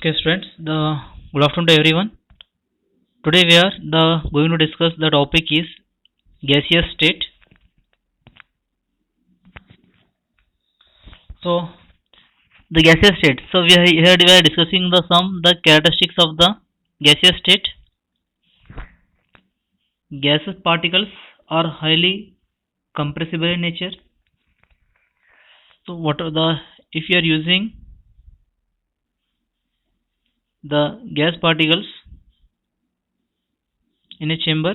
Okay, students. The good afternoon to everyone. Today we are going to discuss the topic is gaseous state. So the gaseous state. So we are discussing the characteristics of the gaseous state. Gaseous particles are highly compressible in nature. So what are the if you are using the gas particles in a chamber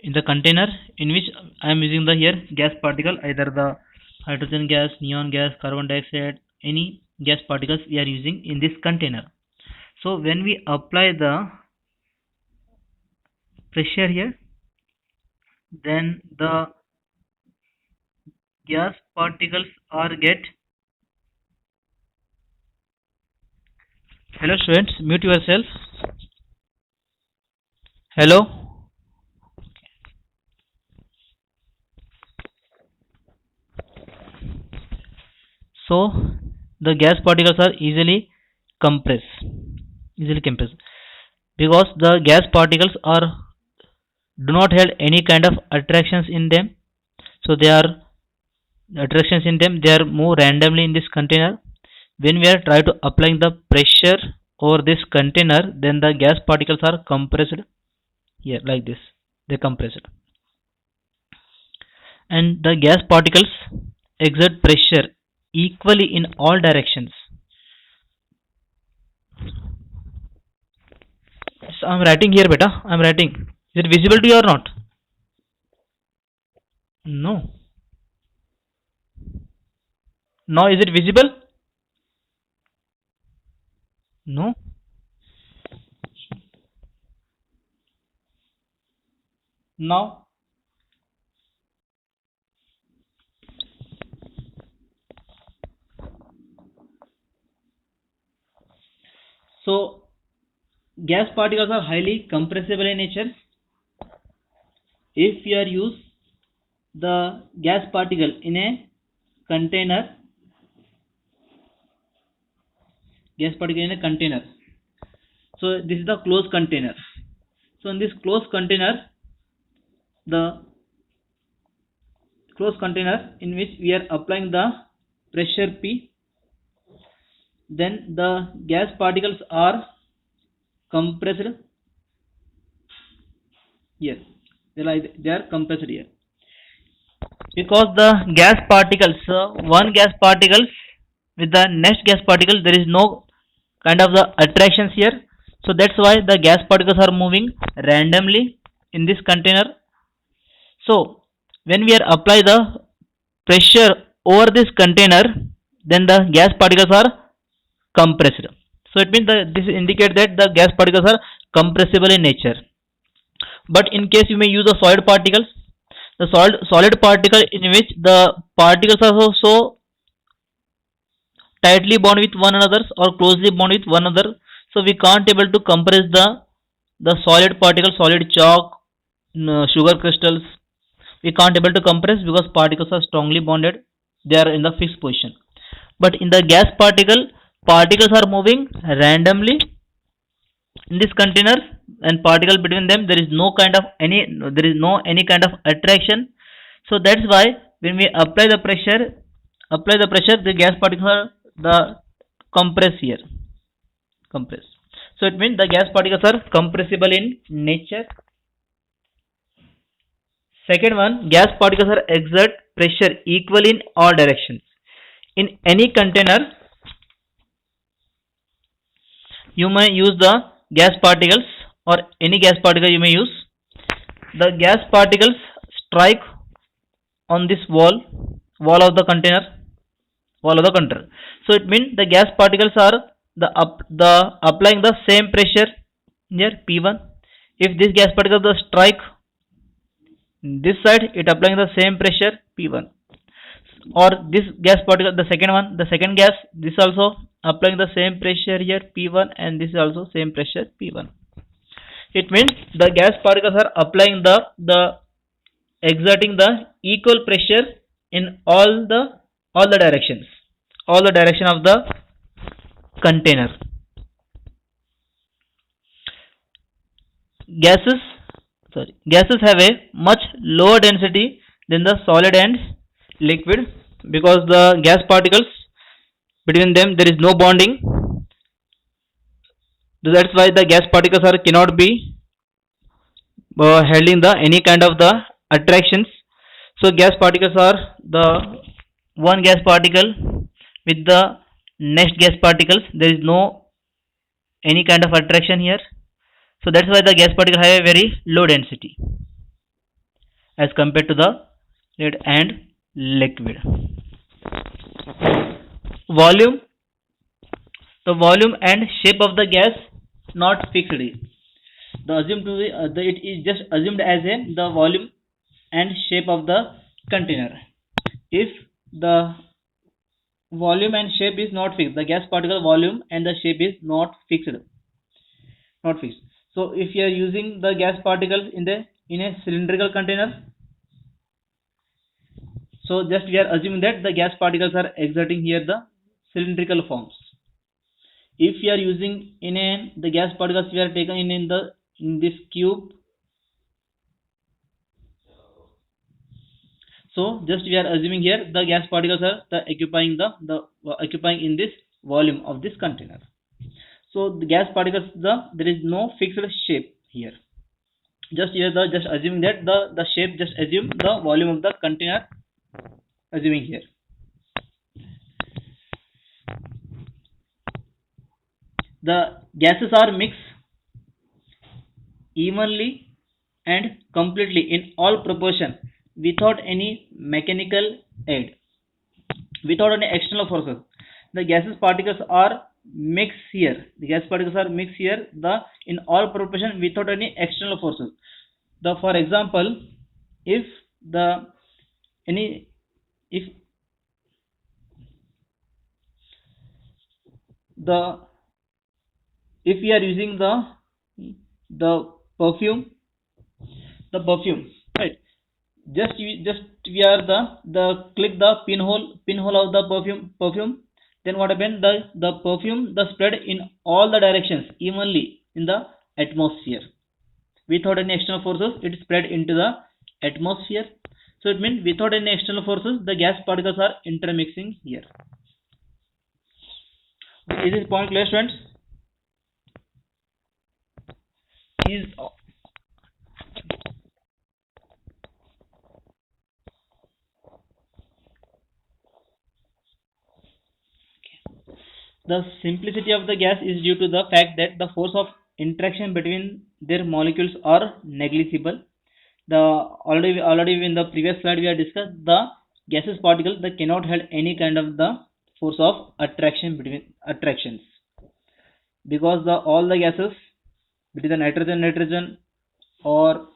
in the container in which I am using the here gas particle, either the hydrogen gas, neon gas, carbon dioxide, any gas particles we are using in this container. So when we apply the pressure here, then the gas particles are get. Hello students, mute yourself. Hello. So the gas particles are easily compressed because the gas particles are do not have any kind of attractions in them. So they are attractions in them. They are move randomly in this container. When we are try to applying the pressure over this container, then the gas particles are compressed here like this. They compressed, and the gas particles exert pressure equally in all directions. So I'm writing here, beta. I'm writing. Is it visible to you or not? No. Now is it visible? No. Now. So gas particles are highly compressible in nature. If you are use the gas particle in a container, so this is the closed container. So in this closed container, the closed container in which we are applying the pressure P, then the gas particles are compressed here. They are compressed here because the gas particles, one gas particles with the next gas particle, there is no kind of the attractions here. So that's why the gas particles are moving randomly in this container. So when we are apply the pressure over this container, then the gas particles are compressed. So it means that this indicates that the gas particles are compressible in nature. But in case you may use the solid particles, the solid particle in which the particles are so tightly bound with one another or closely bound with one another, so we can't able to compress the solid particle, solid chalk, sugar crystals. We can't able to compress because particles are strongly bonded. They are in the fixed position. But in the gas particle, particles are moving randomly in this container, and particle between them there is no any kind of attraction. So that's why when we apply the pressure, the gas particles are the compress here, compress. So it means the gas particles are compressible in nature. Second one, gas particles are exert pressure equally in all directions. In any container, you may use the gas particles, or any gas particle you may use. The gas particles strike on this wall of the container, So it means the gas particles are the applying the same pressure here P1. If this gas particle the strike this side, it applying the same pressure P1. Or this gas particle, the second gas, this also applying the same pressure here P1, and this is also same pressure P1. It means the gas particles are applying the exerting the equal pressure in all the directions, all the direction of the container. Gases, gases have a much lower density than the solid and liquid, because the gas particles, between them there is no bonding. That's why the gas particles are cannot be handling the any kind of the attractions. So gas particles are the one gas particle with the next gas particles, there is no any kind of attraction here. So that's why the gas particle have a very low density as compared to the lead and liquid. Volume, the volume and shape of the gas not fixed. The assumed to be, it is just assumed as a the volume and shape of the container. If the volume and shape is not fixed, the gas particle volume and the shape is not fixed, so if you are using the gas particles in a cylindrical container, so just we are assuming that the gas particles are exerting here the cylindrical forms. If we are using in the gas particles we are taken in this cube, so just we are assuming here the gas particles are occupying occupying in this volume of this container. So the gas particles, there is no fixed shape here. Just here just assuming that the shape, just assume the volume of the container, assuming here. The gases are mixed evenly and completely in all proportion without any mechanical aid, without any external forces. The gases particles are mixed here. The gas particles are mixed here in all proportion without any external forces. For example, if we are using the perfume, right? Just we are click the pinhole of the perfume. Then what happened? The perfume spread in all the directions evenly in the atmosphere without any external forces. It spread into the atmosphere. So it means without any external forces, the gas particles are intermixing here. Is this point clear, students? The simplicity of the gas is due to the fact that the force of interaction between their molecules are negligible. Already in the previous slide we have discussed the gaseous particles that cannot have any kind of the force of attractions, because all the gases between the nitrogen, or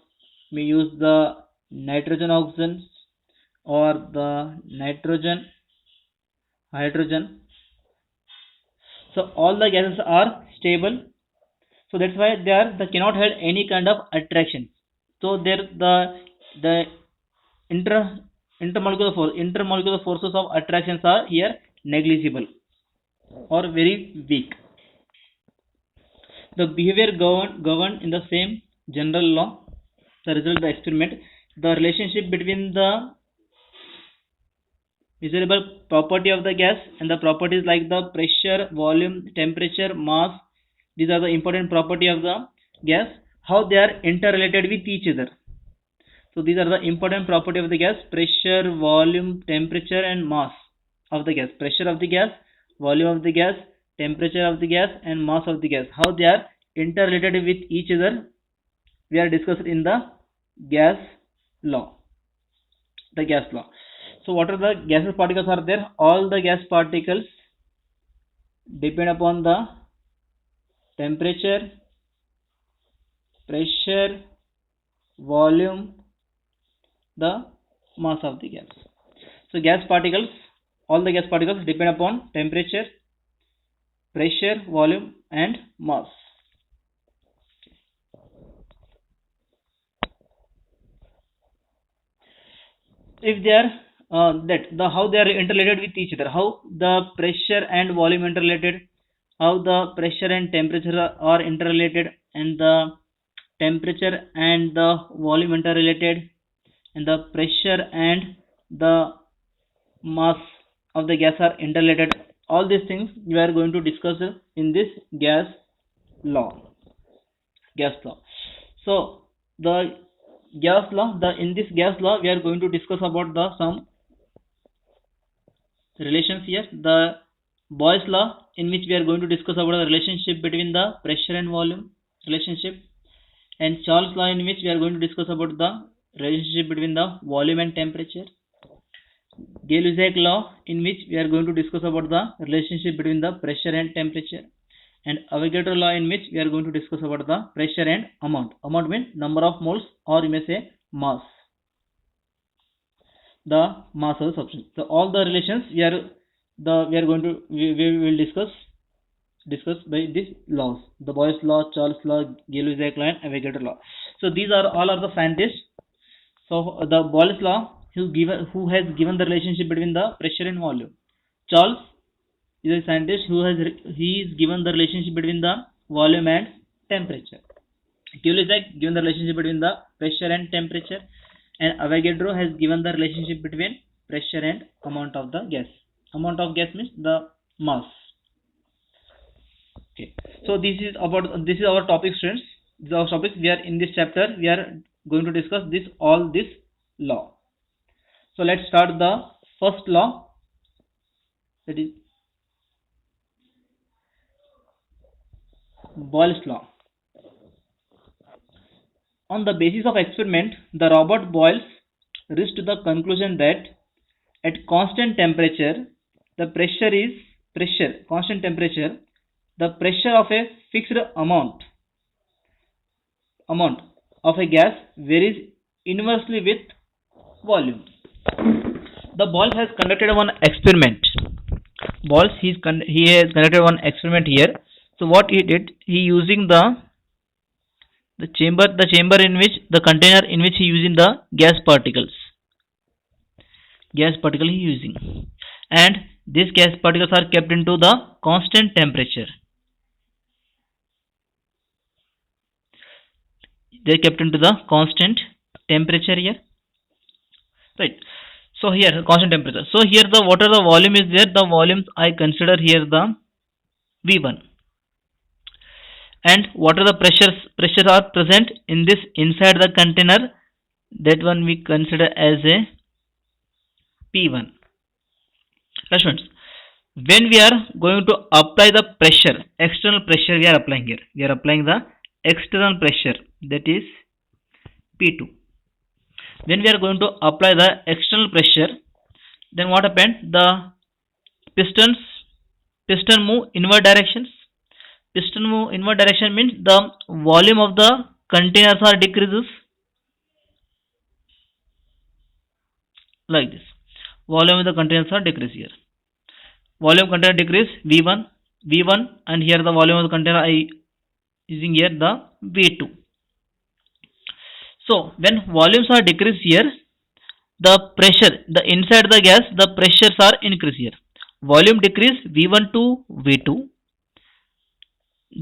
we use the nitrogen oxygen or the nitrogen hydrogen. So all the gases are stable. So that's why they cannot have any kind of attraction. So there the intermolecular forces of attractions are here negligible or very weak. The behavior governed in the same general law. The result of the experiment, the relationship between the measurable property of the gas and the properties like the pressure, volume, temperature, mass. These are the important property of the gas, how they are interrelated with each other. So these are the important property of the gas: pressure, volume, temperature and mass of the gas. Pressure of the gas, volume of the gas, temperature of the gas and mass of the gas, how they are interrelated with each other, we are discussed in the gas law. So what are the gaseous particles are there? All the gas particles depend upon the temperature, pressure, volume, the mass of the gas. So all the gas particles depend upon temperature, pressure, volume and mass. If they are how they are interrelated with each other, how the pressure and volume interrelated, how the pressure and temperature are interrelated, and the temperature and the volume interrelated, and the pressure and the mass of the gas are interrelated. All these things we are going to discuss in this law gas law. So the gas law, in this gas law we are going to discuss about the some relations here. The Boyle's law, in which we are going to discuss about the relationship between the pressure and volume relationship, and Charles law, in which we are going to discuss about the relationship between the volume and temperature. Gay-Lussac law, in which we are going to discuss about the relationship between the pressure and temperature, and Avogadro law, in which we are going to discuss about the pressure and amount. Amount means number of moles, or you may say mass, the mass of the substance. So all the relations we will discuss by these laws: the Boyle's law, Charles law, Gay-Lussac law, and Avogadro law. So these are all of the scientists. So the Boyle's law, who has given the relationship between the pressure and volume. Charles is a scientist he is given the relationship between the volume and temperature. Gay-Lussac given the relationship between the pressure and temperature, and Avogadro has given the relationship between pressure and amount of the gas. Amount of gas means the mass. Okay, so this is our topic, students. This is our topic. We are in this chapter, we are going to discuss all this law. So let's start the first law, that is Boyle's law. On the basis of experiment, the Robert Boyle reached the conclusion that at constant temperature, the pressure of a fixed amount of a gas varies inversely with volume. The Boyle has conducted one experiment. He has conducted one experiment here. So what he did, he using the chamber in which the container in which he using the gas particle he using, and these gas particles are kept into the constant temperature. They are kept into the constant temperature here, right? So here constant temperature. So here the what are the volume is there? The volumes I consider here the V1, and what are the pressures are present in this inside the container, that one we consider as a P1. Students, when we are going to apply the pressure, external pressure we are applying here. We are applying the external pressure, that is P2. When we are going to apply the external pressure, then what happened? The piston move inward directions. Piston move inward direction means the volume of the containers are decreases, like this. Volume of the containers are decrease here. Volume container decrease V1, and here the volume of the container I using here the V2. So when volumes are decreased here, the pressure, the inside the gas, the pressures are increased here. Volume decrease V1 to V2.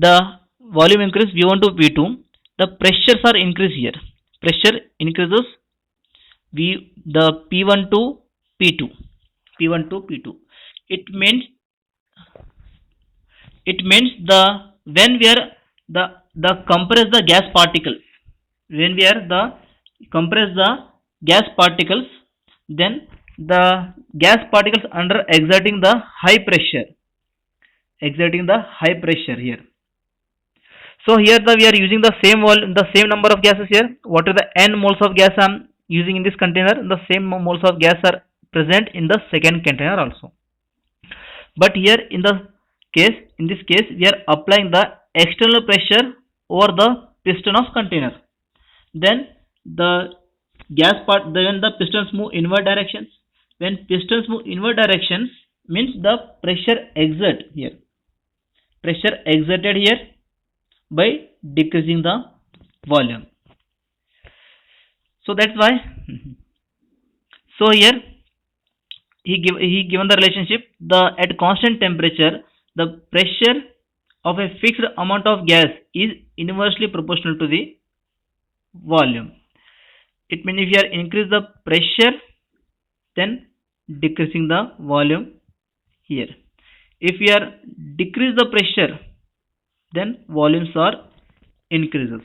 The volume increase V1 to V2. The pressures are increased here. Pressure increases the P1 to P2. P1 to P2. It means the when we are the compress the gas particles. When we are the compress the gas particles, then the gas particles under exerting the high pressure here. So here we are using the same number of gases here. What are the n moles of gas I am using in this container? The same moles of gas are present in the second container also. But here in this case we are applying the external pressure over the piston of container. Then the when the pistons move inward directions. When pistons move inward directions means the pressure exerted here by decreasing the volume. So that's why. So here he given the relationship, at constant temperature the pressure of a fixed amount of gas is inversely proportional to the volume. It means if you are increase the pressure, then decreasing the volume here. If you are decrease the pressure, then volumes are increases.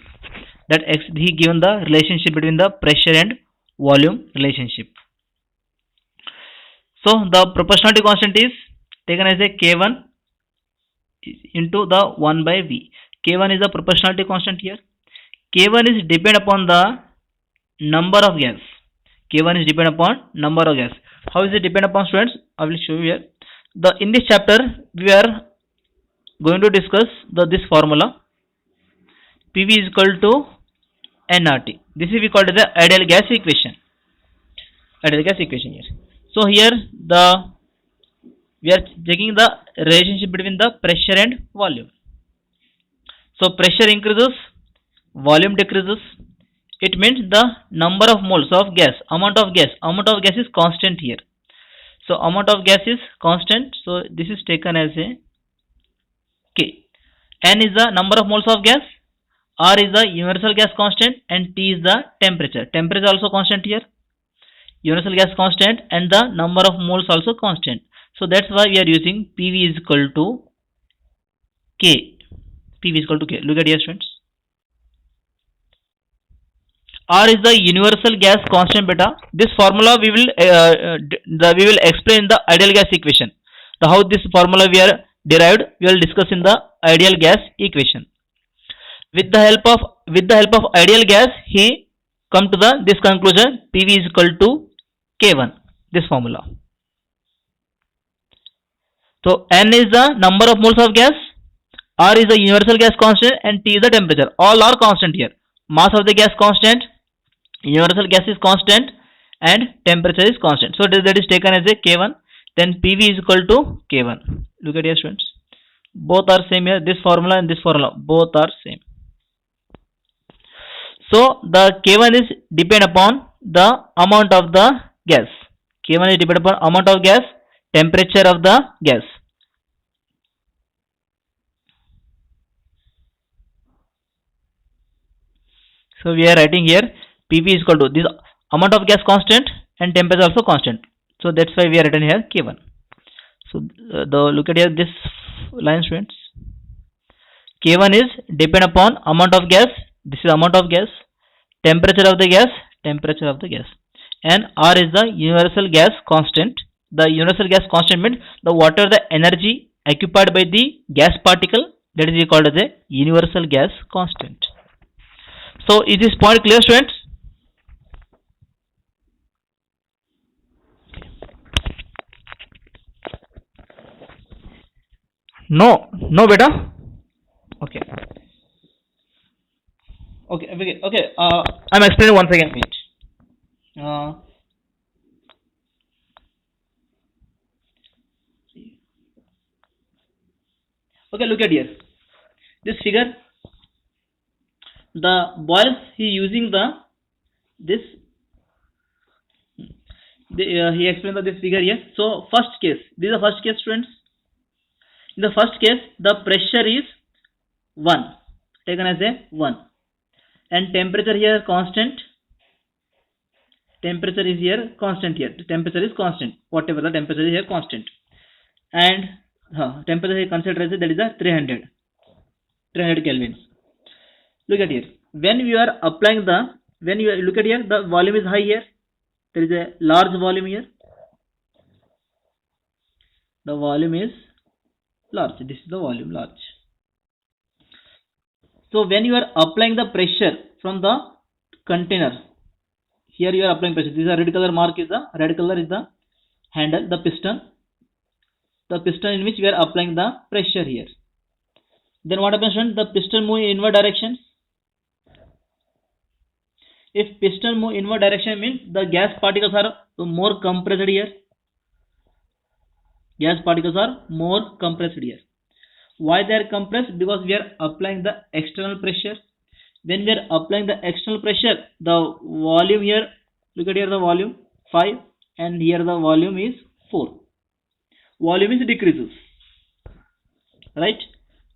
That he given the relationship between the pressure and volume relationship. So the proportionality constant is taken as a K1 into the 1 by V. K1 is the proportionality constant here. K1 is depend upon the number of gas. K1 is depend upon number of gas. How is it depend upon, students? I will show you here. In this chapter we are going to discuss this formula. PV is equal to nRT. This is we called the ideal gas equation. Ideal gas equation here. So here we are checking the relationship between the pressure and volume. So pressure increases, volume decreases. It means the number of moles of gas, amount of gas is constant here. So amount of gas is constant. So this is taken as a K. N is the number of moles of gas, R is the universal gas constant, and T is the temperature. Temperature also constant here. Universal gas constant and the number of moles also constant. So that's why we are using PV is equal to K. PV is equal to K. Look at here, students. R is the universal gas constant beta. This formula we will explain the ideal gas equation. How this formula we are derived, we will discuss in the ideal gas equation. With the help of ideal gas, he come to this conclusion: PV is equal to K1. This formula. So N is the number of moles of gas, R is the universal gas constant, and T is the temperature. All are constant here. Mass of the gas constant, universal gas is constant, and temperature is constant. So that is taken as a K1. Then PV is equal to K1. Look at here, students. Both are same here. This formula and this formula both are same. So the K1 is depend upon the amount of the gas. K1 is depend upon amount of gas, temperature of the gas. So we are writing here PV is equal to this amount of gas constant and temperature also constant. So that's why we are written here K1. So look at here this line, students. K1 is depend upon amount of gas. This is amount of gas, temperature of the gas, and R is the universal gas constant. The universal gas constant means the whatever the energy occupied by the gas particle, that is called as a universal gas constant. So is this point clear, students? No beta. Okay. I'm explaining once again. Okay, look at here. This figure. The boils he using he explained this figure here. So first case. This is the first case, students. In the first case, the pressure is 1, taken as a 1, and temperature here constant. Temperature is here constant here. Temperature is constant. Whatever the temperature is here constant, and temperature is considered as that is a 300 kelvins. Look at here. When you are applying look at here, the volume is high here. There is a large volume here. The volume is large. This is the volume large. So when you are applying the pressure from the container, here you are applying pressure. This is a red color mark is the handle, the piston in which we are applying the pressure here. Then what happens when the piston move in inward direction? If piston move inward direction means the gas particles are more compressed here. Gas particles are more compressed here. Why they are compressed? Because we are applying the external pressure. When we are applying the external pressure, the volume here, look at here the volume 5, and here the volume is 4. Volume is decreases, right?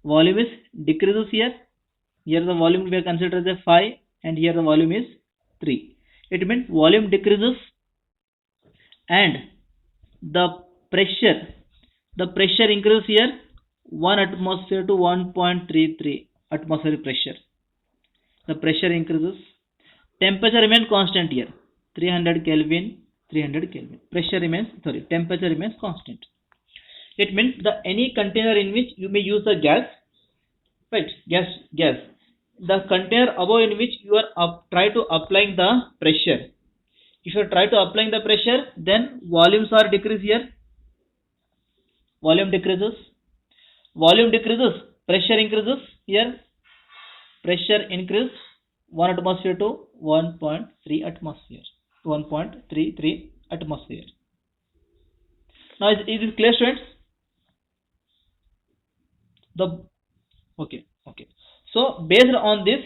volume is decreases here. Here the volume we are considered as a 5 and here the volume is 3. It means volume decreases and the pressure increases here 1 atmosphere to 1.33 atmospheric pressure. The pressure increases. Temperature remains constant here 300 Kelvin. Temperature remains constant. It means any container in which you may use the gas, right? Gas. The container above in which you are try to applying the pressure. If you try to applying the pressure, then volumes are decreased here. Volume decreases. Pressure increases here. Pressure increase 1 atmosphere to 1.3 atmosphere. 1.33 atmosphere. Now is it clear, students? Okay. So based on this,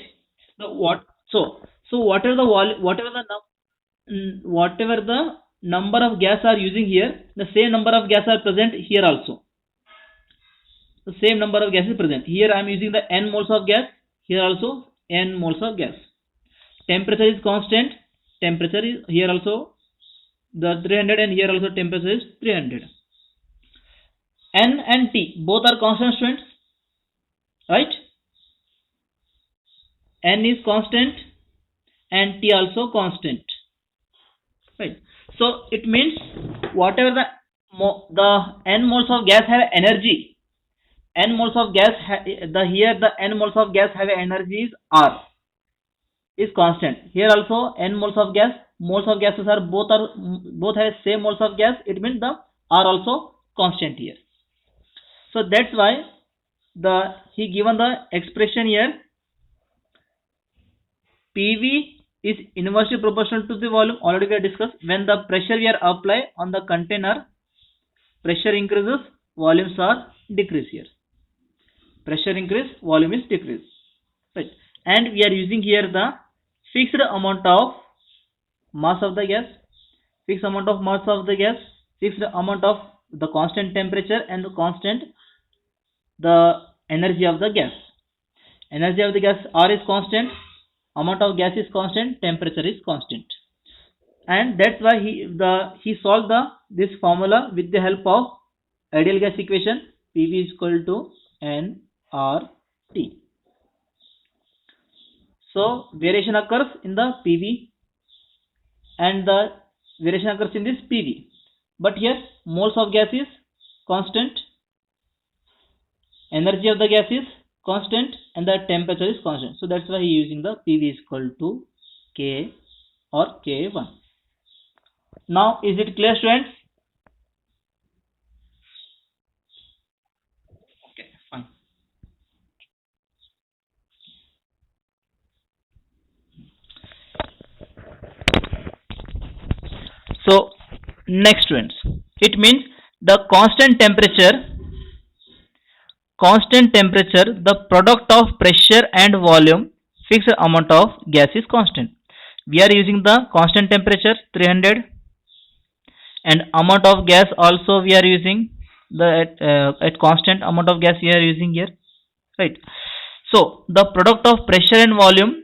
whatever the number of gas are using here, the same number of gas are present here also. The same number of gas is present. Here I am using the n moles of gas. Here also n moles of gas. Temperature is constant. Temperature is here also the 300 and here also temperature is 300. N and T both are constant, students, right? N is constant and T also constant, right? So it means whatever the n moles of gas have energy, n moles of gas the n moles of gas have energies R is constant. Here also n moles of gases are both have same moles of gas. It means the R also constant here. So that's why he given the expression here. PV is inversely proportional to the volume. Already we have discussed. When the pressure we are apply on the container, pressure increases, volumes are decreased here. Pressure increase, volume is decreased. Right. And we are using here the fixed amount of mass of the gas, fixed amount of the constant temperature and the energy of the gas. Energy of the gas R is constant, amount of gas is constant, temperature is constant. And that's why he solved this formula with the help of ideal gas equation. PV is equal to nRT. So variation occurs in the PV and the variation occurs in this PV. But here moles of gas is constant, energy of the gas is constant and the temperature is constant. So that's why he is using the PV is equal to K or K1. Now is it clear, students? Okay, fine. So next, students, it means the constant temperature, the product of pressure and volume, fixed amount of gas is constant. We are using the constant temperature 300 and amount of gas also we are using at constant amount of gas we are using here, right? So the product of pressure and volumes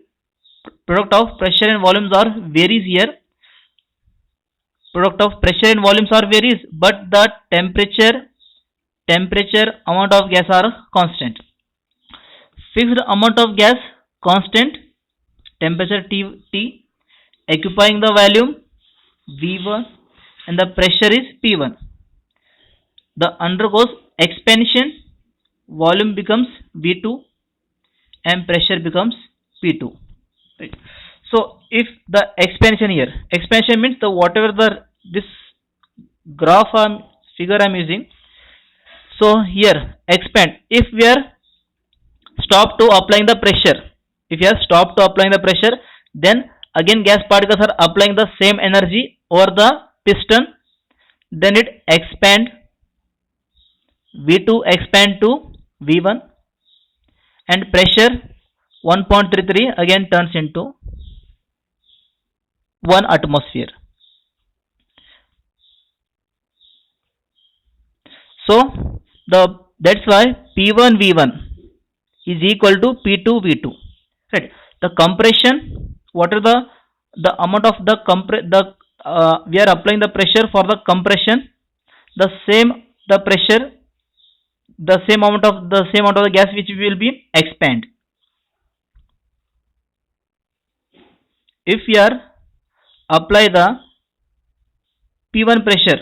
are varies here. Product of pressure and volumes are varies, but the temperature amount of gas are constant. Fixed amount of gas constant, temperature T, occupying the volume V1 and the pressure is P1. The undergoes expansion, volume becomes V2 and pressure becomes P2. Right. So if the expansion means the whatever this graph figure I am using. So here expand. If we are stopped to applying the pressure, then again gas particles are applying the same energy over the piston. Then it expand. V2 expand to V1 and pressure 1.33 again turns into 1 atmosphere. So that's why P1 V1 is equal to P2 V2. Right. The compression, what are the amount of the we are applying the pressure for the compression, the pressure, the same amount of the gas which will be expand. If we are apply the P1 pressure,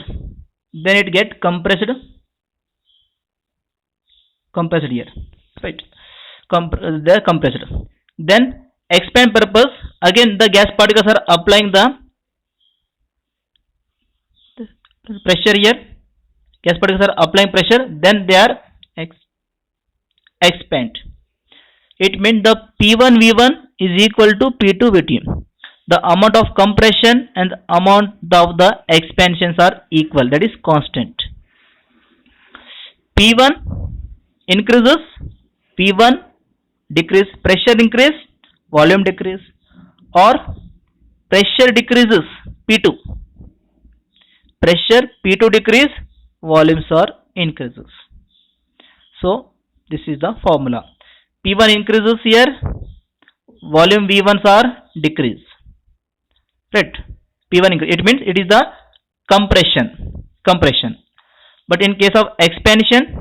then it get compressed here, right? They are compressed. Then expand purpose, again the gas particles are applying the pressure here. Gas particles are applying pressure, then they are expand. It means the P1 V1 is equal to P2 V2. The amount of compression and the amount of the expansions are equal, that is constant. P1 increases, P1 decrease, pressure increase, volume decrease, or pressure decreases, P2. Pressure P2 decrease, volumes are increases. So this is the formula. P1 increases here, volume V1s are decrease. Right? P1 increase. It means it is the compression. But in case of expansion,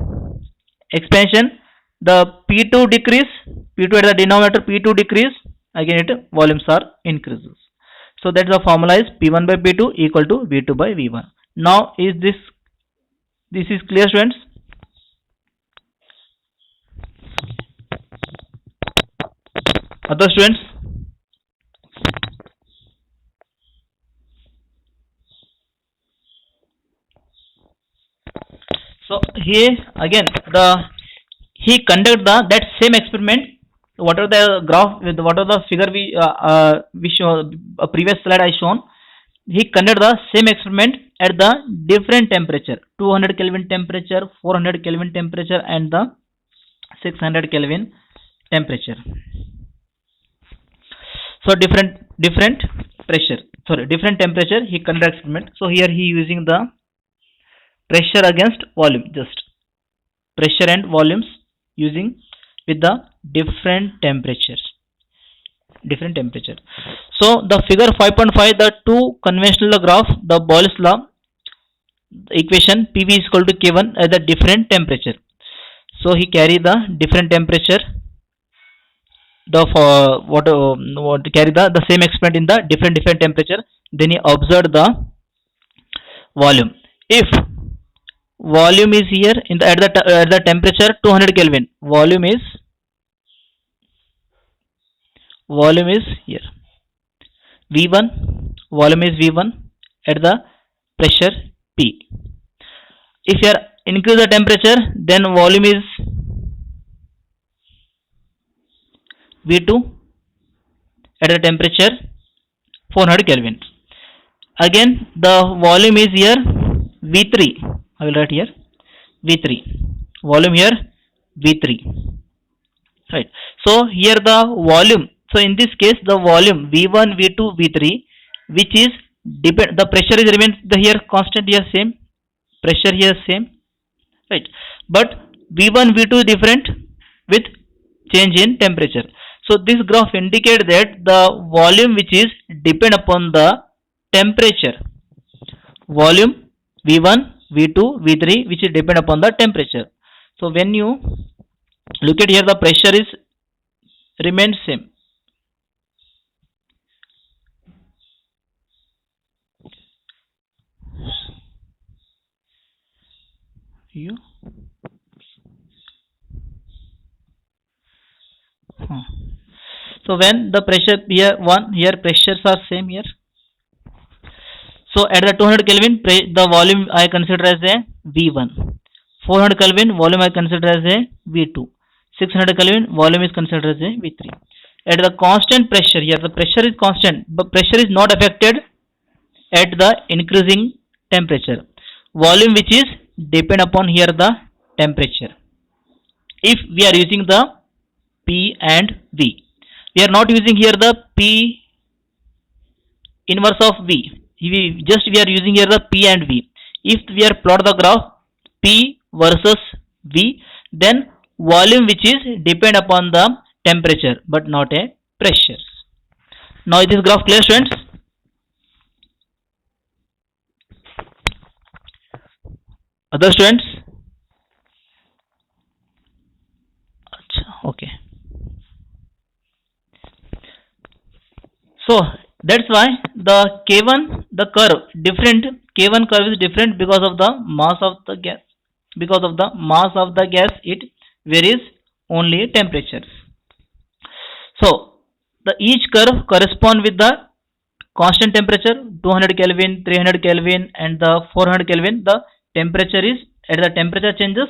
the P2 decrease, P2 at the denominator, P2 decrease, again it volumes are increases. So that is the formula is P1 by P2 equal to V2 by V1. Now is this is clear, students? Other students? So here again he conducted that same experiment. What are the graph with what are the figure we show a previous slide I shown. He conducted the same experiment at the different temperature, 200 Kelvin temperature, 400 Kelvin temperature, and the 600 Kelvin temperature. So different pressure, different temperature he conducted experiment. So here he using the pressure against volume, just pressure and volumes using with the different temperatures. So the figure 5.5, the two conventional graph, the Boyle's law, the equation PV is equal to K1 at the different temperature. So he carry the different temperature, carry the same experiment in the different temperature. Then he observed the volume. If volume is here at the temperature 200 Kelvin, volume is here, V1, volume is V1 at the pressure P. If you are increase the temperature, then volume is V2 at the temperature 400 Kelvin. Again the volume is here V3. I will write here V3. Volume here V3. Right. So here the volume. So in this case the volume V1, V2, V3, which is the pressure is remains here constant, here same, pressure here same, right? But V1, V2 is different with change in temperature. So this graph indicates that the volume which is depend upon the temperature, volume V1, V2, V3, which is depend upon the temperature. So when you look at here, the pressure is remains same. So when the pressure here pressures are same here. So at the 200 Kelvin the volume I consider as a V1, 400 Kelvin volume I consider as a V2, 600 Kelvin volume is considered as a V3. At the constant pressure here, the pressure is constant, but pressure is not affected at the increasing temperature. Volume which is depend upon here the temperature. If we are using the P and V, we are not using here the P inverse of V. We are using here the P and V. If we are plot the graph P versus V, then volume which is depend upon the temperature but not a pressure. Now is this graph clear, students? Other students? Okay. So that's why the K1, the curve different, K1 curve is different because of the mass of the gas. Because of the mass of the gas, it varies only temperatures. So the each curve correspond with the constant temperature 200 Kelvin, 300 Kelvin, and the 400 Kelvin. The temperature is at the temperature changes,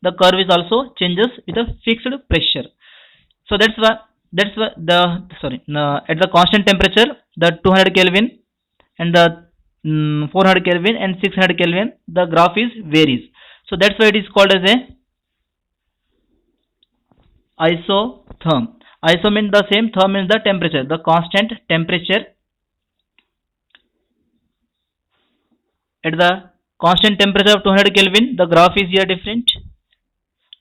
the curve is also changes with a fixed pressure. So that's why the sorry at the constant temperature the 200 Kelvin and the 400 Kelvin and 600 Kelvin the graph is varies. So that's why it is called as a isotherm. Iso means the same, therm means the temperature, the constant temperature. At the constant temperature of 200 Kelvin the graph is here different,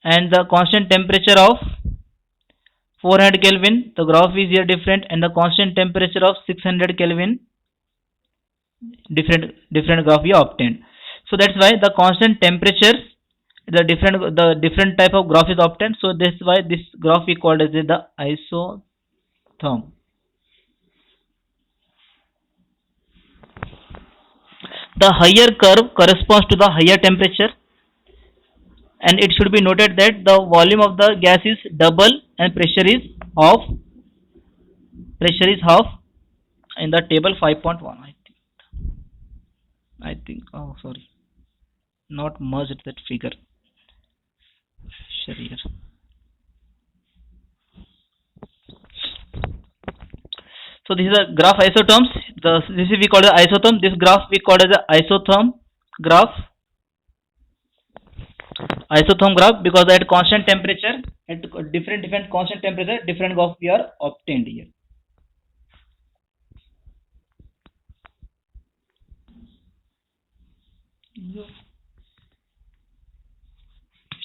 and the constant temperature of 400 Kelvin the graph is here different, and the constant temperature of 600 Kelvin different graph we obtained. So that's why the constant temperature the different type of graph is obtained. So that's why this graph we called as the isotherm. The higher curve corresponds to the higher temperature, and it should be noted that the volume of the gas is double and pressure is half. Pressure is half in the table 5.1. I think oh sorry, not merged that figure. Sure here. So this is a graph isotherms. This is we call it isotherm. This graph we call as a isotherm graph. Isotherm graph because at constant temperature, at different constant temperature, different graph we are obtained here.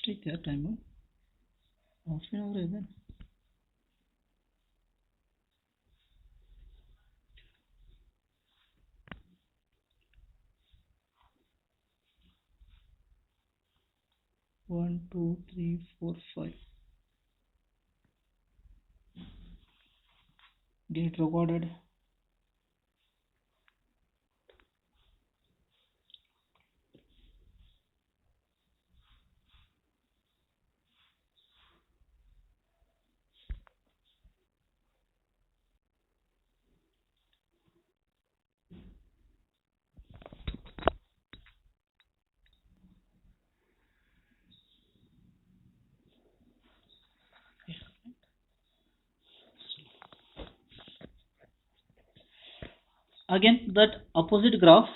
Take that time. Then. One, two, three, four, 5. Get recorded. Again, that opposite graph,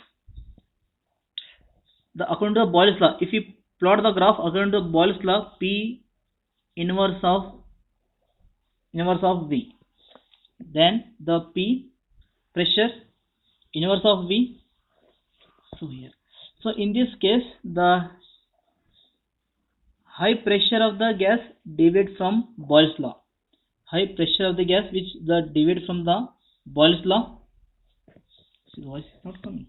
according to the Boyle's law, if you plot the graph according to Boyle's law, P inverse of V, then the P pressure inverse of V. So here, so in this case, the high pressure of the gas deviates from Boyle's law. High pressure of the gas which deviates from the Boyle's law. Voice is not coming.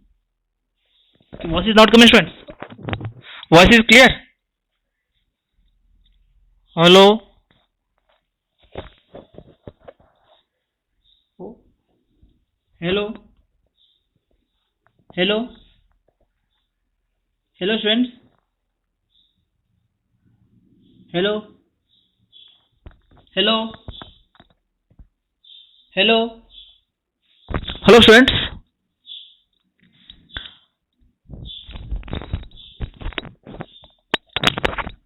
Voice is not coming, friends. Voice is clear. Hello. Oh. Hello. Hello. Hello, friends. Hello. Hello. Hello. Hello, friends.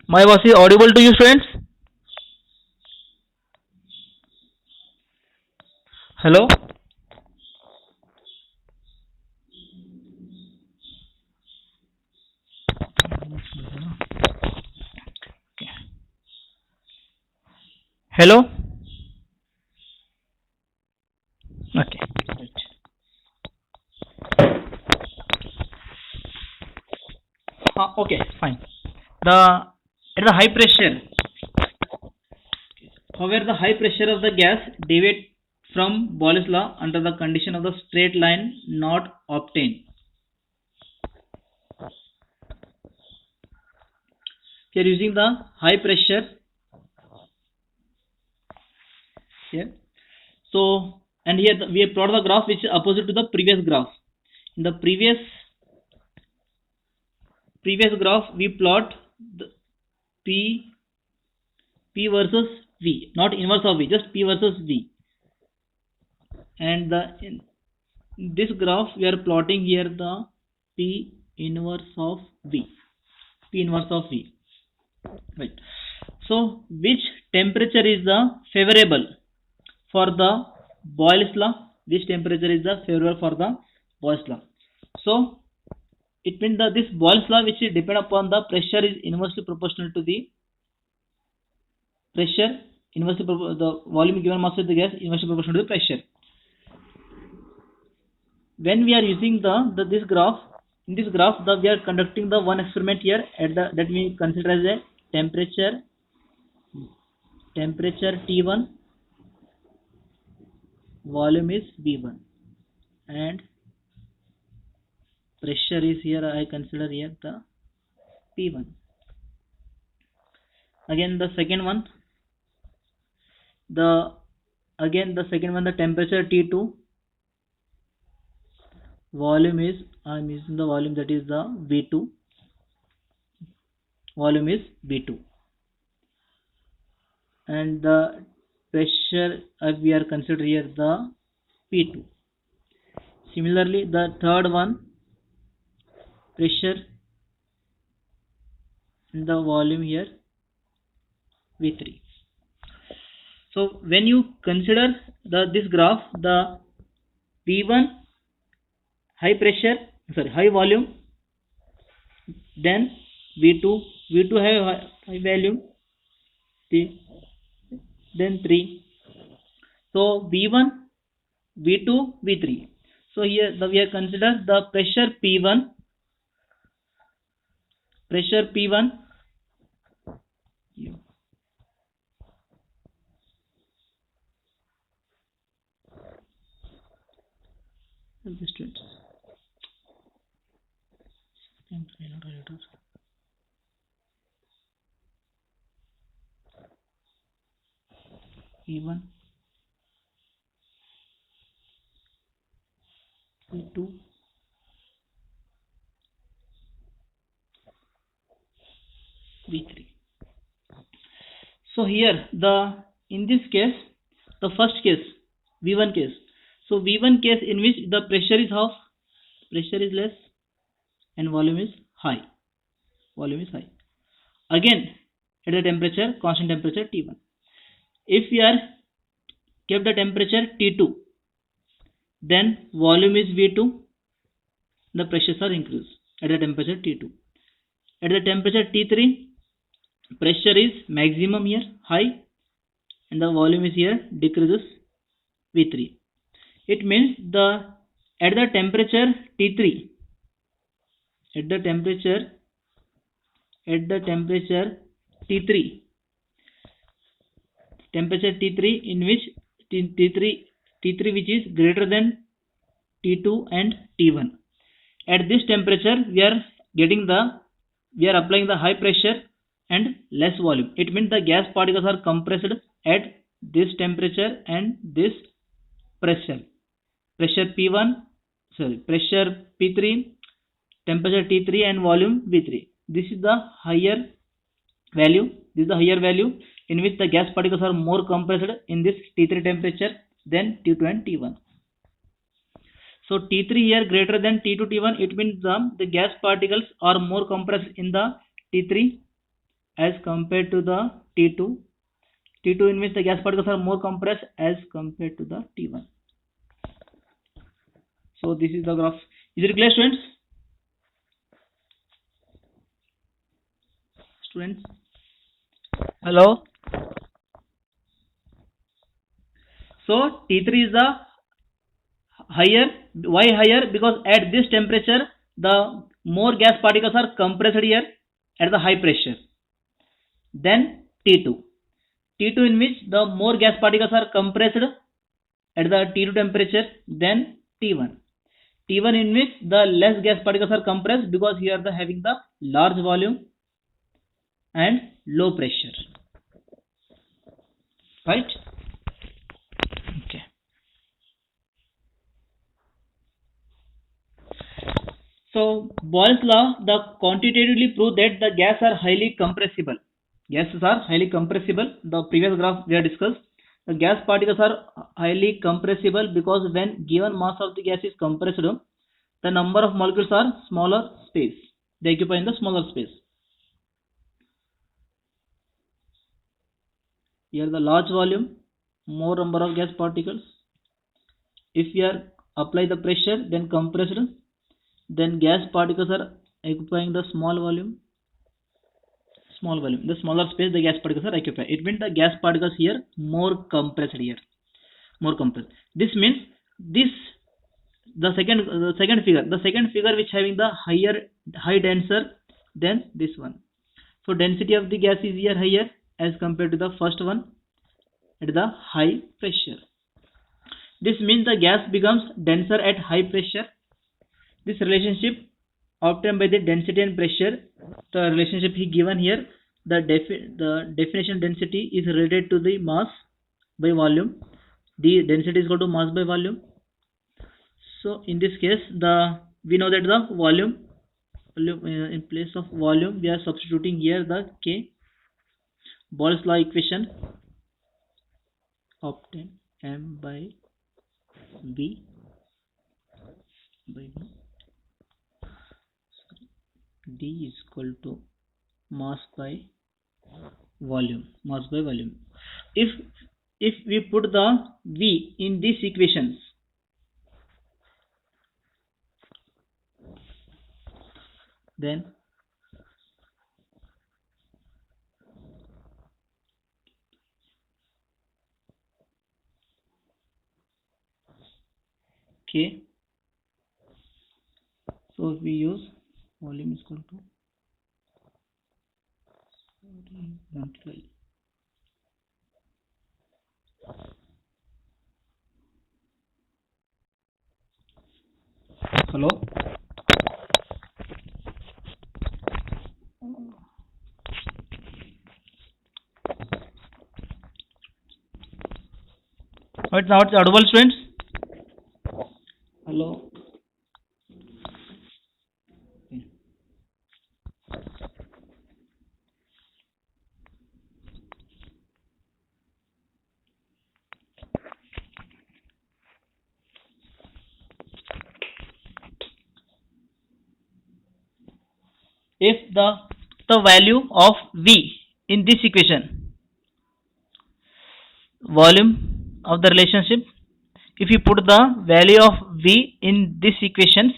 My voice is audible to you, friends? Hello? Okay. Hello? Okay. Okay, fine. At the high pressure, However, the high pressure of the gas deviate from Boyle's law under the condition of the straight line not obtained. We are using the high pressure here. So, and here we have plotted the graph which is opposite to the previous graph. In the previous graph, we plot the P versus V, not inverse of V, just P versus V. And in this graph, we are plotting here the P inverse of V. P inverse of V. Right. So, which temperature is the favorable for the Boyle's law? Which temperature is the favorable for the Boyle's law? So, it means that this Boyle's law, which is depend upon the pressure, is inversely proportional to the pressure, the volume given mass of the gas inversely proportional to the pressure. When we are using this graph, in this graph, we are conducting the one experiment here at that we consider as a temperature T1, volume is V1, and pressure is here. I consider here the P1. Again the second one, the temperature T2, volume is, I am using the volume, that is the V2, volume is V2, and the pressure we are considering here the P2. Similarly, the third one, pressure and the volume here V3. So when you consider this graph, the P1 high volume, then V2 high volume, then 3. So V1, V2, V3. So here we have considered the pressure P1. P1, P2, V3. So here in this case, the first case, V1 case. So V1 case, in which the pressure is half, pressure is less, and volume is high. Again, at the temperature, constant temperature T1. If we are kept the temperature T2, then volume is V2, the pressures are increased at the temperature T2. At the temperature T3, pressure is maximum here, high, and the volume is here decreases, V3. It means at the temperature T3, temperature T3, in which T3 which is greater than T2 and T1. At this temperature, we are applying the high pressure and less volume. It means the gas particles are compressed at this temperature and this pressure. Pressure P3, temperature T3, and volume V3. This is the higher value. In which the gas particles are more compressed in this T3 temperature than T2 and T1. So T3 here greater than T2, T1. It means the gas particles are more compressed in the T3 as compared to the T2. T2, in which the gas particles are more compressed as compared to the T1. So this is the graph. Is it clear, students? Hello. So T3 is the higher. Why higher? Because at this temperature, the more gas particles are compressed here at the high pressure. Then T2. T2 in which the more gas particles are compressed at the T2 temperature than T1. T1 in which the less gas particles are compressed because here the having the large volume and low pressure. Right? Okay. So Boyle's law, the quantitatively prove that the gas are highly compressible. Gases are highly compressible. The previous graph we have discussed. The gas particles are highly compressible because when given mass of the gas is compressed, the number of molecules are smaller space. They occupy in the smaller space. Here the large volume, more number of gas particles. If we are apply the pressure, then compressed, then gas particles are occupying the small volume. The smaller space the gas particles are occupying. It means the gas particles here more compressed here. More compressed. This means this the second figure which having the high denser than this one. So density of the gas is here higher as compared to the first one at the high pressure. This means the gas becomes denser at high pressure. This relationship obtained by the density and pressure, the relationship he given here, the definition density is related to the mass by volume. The density is equal to mass by volume. So in this case, we know that the volume in place of volume we are substituting here the K. Boyle's law equation obtain M by V by V. D is equal to mass by volume. If we put the V in these equations, then K. So if we use volume is equal to 12. Hello. Right, now it's audible, students. Hello. If the value of V in this equation, volume of the relationship, if you put the value of V in this equations,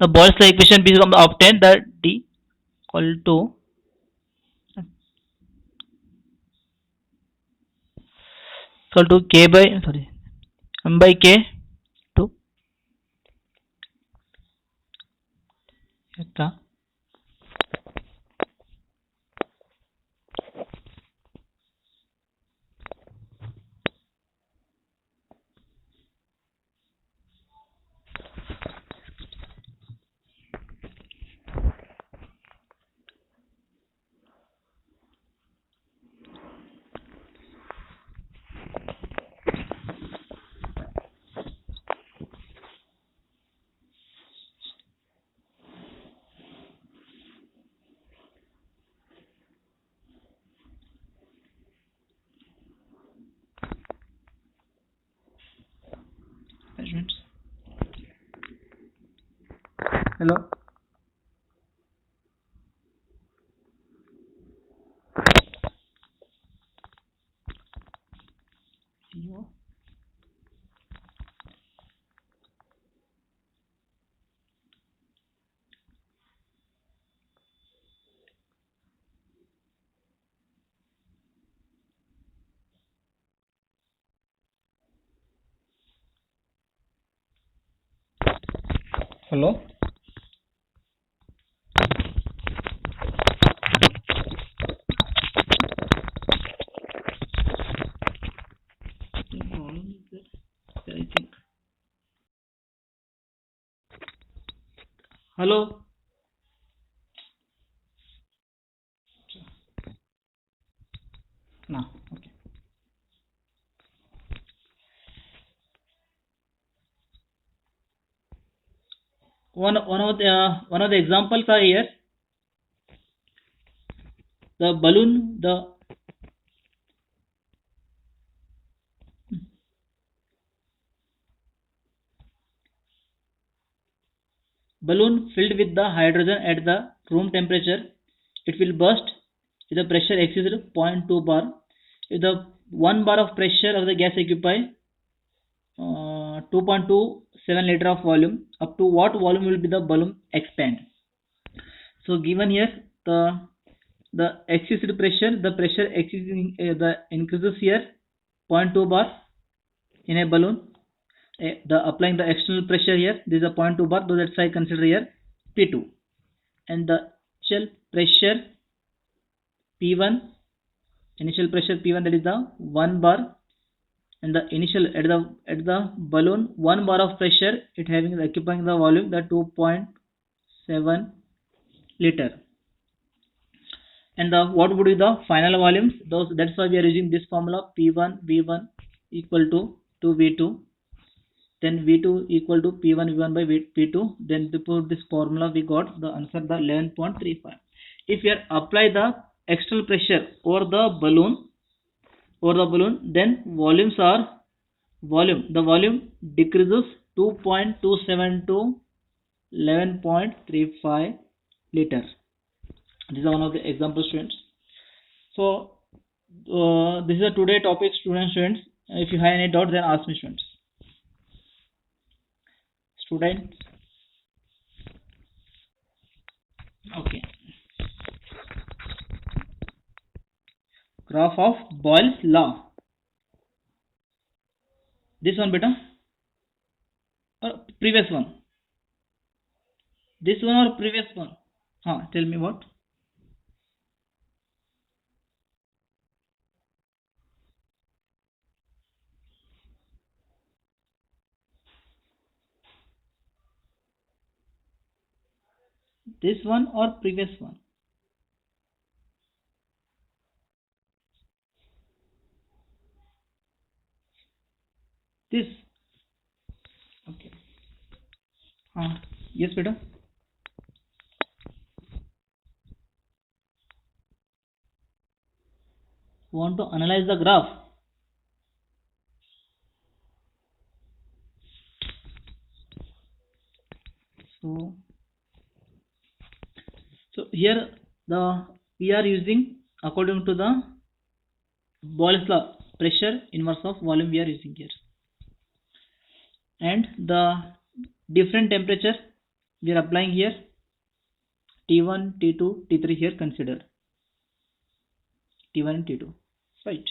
the Boyle's law equation becomes obtained that D equal to K by M by K to eta. Hello. Hello. Hello. ना. Okay. One of the examples are here. The balloon filled with the hydrogen at the room temperature, it will burst if the pressure exceeds zero point 0.2 bar. If the 1 bar of pressure of the gas occupy 2.27 liter of volume, up to what volume will be the balloon expand? So given here the excessive pressure, the pressure exceeding the increases here 0.2 bar in a balloon. The applying the external pressure here, this is a 0.2 bar, so that's I consider here P2, and the initial pressure P1, initial pressure P1, that is the 1 bar, and the initial at the balloon 1 bar of pressure, it having occupying the volume the 2.7 liter, and the what would be the final volumes? Those, that's why we are using this formula P1 V1 equal to 2V2, then V2 equal to P1 V1 by P2. Then before this formula we got the answer the 11.35. If you apply the external pressure over the balloon, then the volume decreases 2.27 to 11.35 liter. This is one of the example, students. So this is a today topic, students. If you have any doubt, then ask me, students. Okay. Graph of Boyle's law. This one, beta, or previous one? This one or previous one? Tell me what. This one or previous one? This. Okay. Yes, beta. Want to analyze the graph? So here we are using according to the Boyle's law, pressure inverse of volume we are using here, and the different temperature we are applying here, T1, T2, T3 here considered, T1 and T2, right?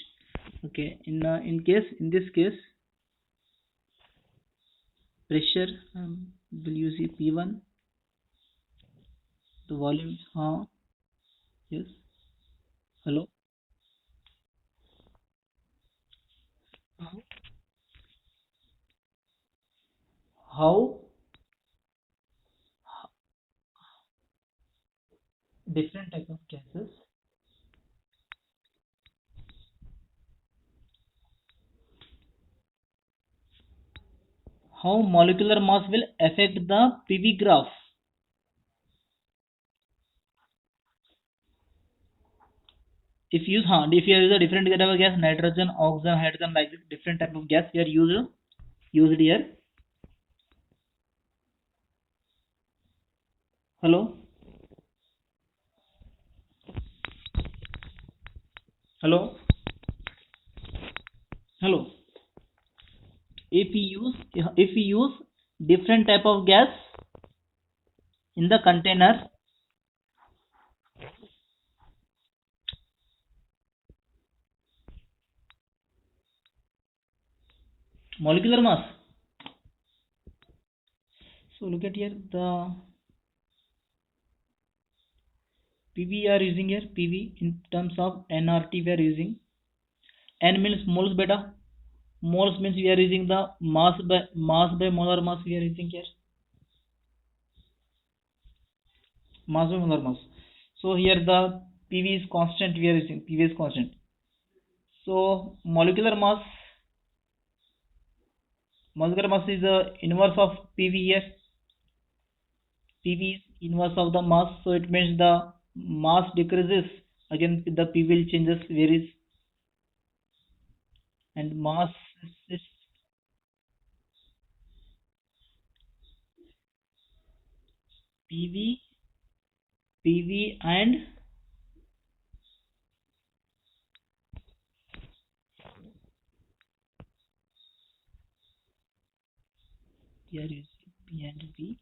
Okay. In this case pressure will use P1, the volume. Yes. Hello. How different type of gases how molecular mass will affect the PV graph? If you use a different type of gas, nitrogen, oxygen, hydrogen, like this, different type of gas we are used here. Hello. Hello. If we use different type of gas in the container, molecular mass. So look at here, the PV we are using here, PV in terms of nRT we are using. N means moles, beta. Moles means we are using the mass by molar mass we are using here. mass by molar mass. So here the PV is constant, we are using PV is constant. So molecular mass is the inverse of PV here. PV is inverse of the mass, so it means the mass decreases, again the PV will changes, varies, and mass is PV, PV and we are using P and V.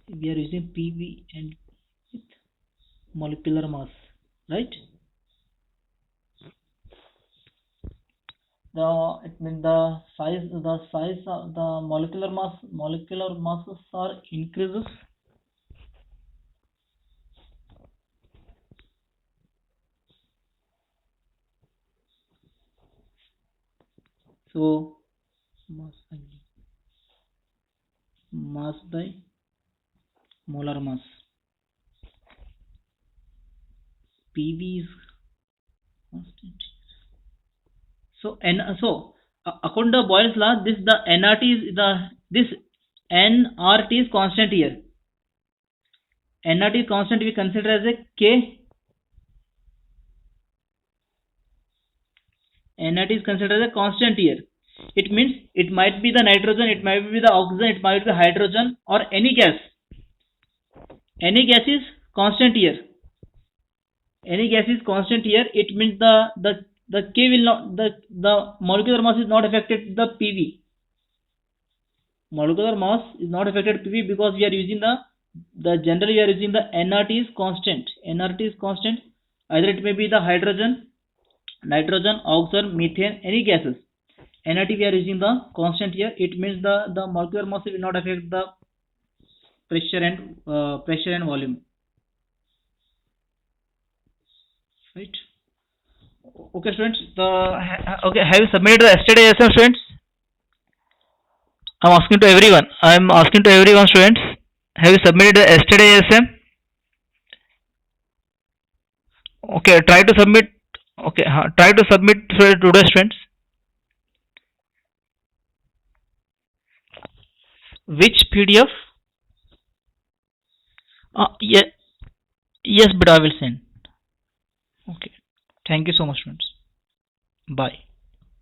We are using PV and with molecular mass, right? It means the size of the molecular masses are increases. So mass by molar mass. PV is constant. According to Boyle's law, the nRT is this nRT is constant here. nRT is constant, we consider as a K. nRT is considered as a constant here. It means it might be the nitrogen, it might be the oxygen, it might be the hydrogen, or any gas. Any gas is constant here. Any gas is constant here. It means the K will not, the molecular mass is not affected the PV. Molecular mass is not affected PV because we are using the generally we are using the nRT is constant. nRT is constant. Either it may be the hydrogen, nitrogen, oxygen, methane, any gases. nRT we are using the constant here. It means the molecular mass will not affect the pressure and volume. Right. Okay, students. Okay. Have you submitted the yesterday ASM, students? I'm asking to everyone. I'm asking to everyone, students. Have you submitted the yesterday ASM? Okay. Try to submit. Okay. Try to submit today, students. Which PDF? Yeah. Yes, but I will send. Okay. Thank you so much, students. Bye.